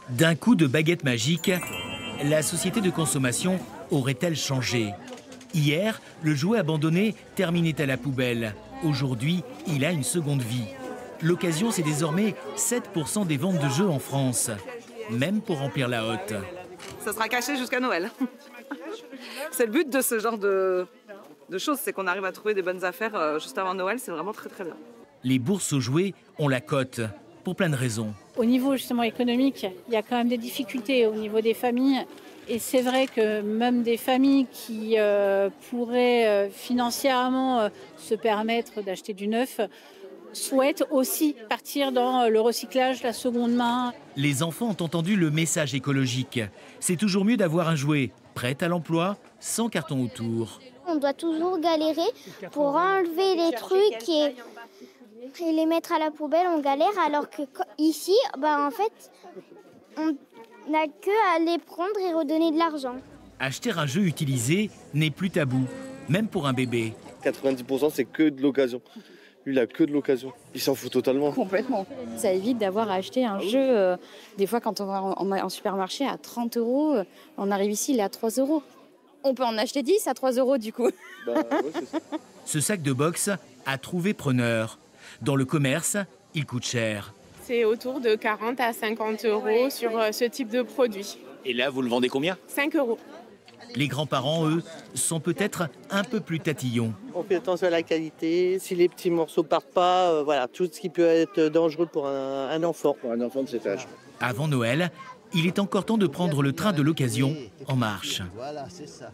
D'un coup de baguette magique, la société de consommation aurait-elle changé? Hier, le jouet abandonné terminait à la poubelle. Aujourd'hui, il a une seconde vie. L'occasion, c'est désormais 7% des ventes de jeux en France, même pour remplir la hotte. Ça sera caché jusqu'à Noël. C'est le but de ce genre de choses, c'est qu'on arrive à trouver des bonnes affaires juste avant Noël, c'est vraiment très très bien. Les bourses aux jouets ont la cote, pour plein de raisons. Au niveau justement économique, il y a quand même des difficultés au niveau des familles. Et c'est vrai que même des familles qui pourraient financièrement se permettre d'acheter du neuf souhaitent aussi partir dans le recyclage, la seconde main. Les enfants ont entendu le message écologique. C'est toujours mieux d'avoir un jouet prêt à l'emploi, sans carton autour. On doit toujours galérer pour enlever les trucs et les mettre à la poubelle, on galère. Alors que ici, en fait, on n'a que à les prendre et redonner de l'argent. Acheter un jeu utilisé n'est plus tabou, même pour un bébé. 90% c'est que de l'occasion. Lui, il a que de l'occasion. Il s'en fout totalement. Complètement. Ça évite d'avoir à acheter un jeu. Des fois, quand on va en supermarché à 30 €, on arrive ici, il est à 3 €. On peut en acheter 10 à 3 € du coup. Ouais, c'est ça. Ce sac de boxe a trouvé preneur. Dans le commerce, il coûte cher. C'est autour de 40 à 50 € sur ce type de produit. Et là, vous le vendez combien? 5 €. Les grands-parents, eux, sont peut-être un peu plus tatillons. On fait attention à la qualité, si les petits morceaux partent pas, voilà, tout ce qui peut être dangereux pour un enfant. Pour un enfant de cet âge. Avant Noël, il est encore temps de prendre le train de l'occasion en marche. Voilà, c'est ça.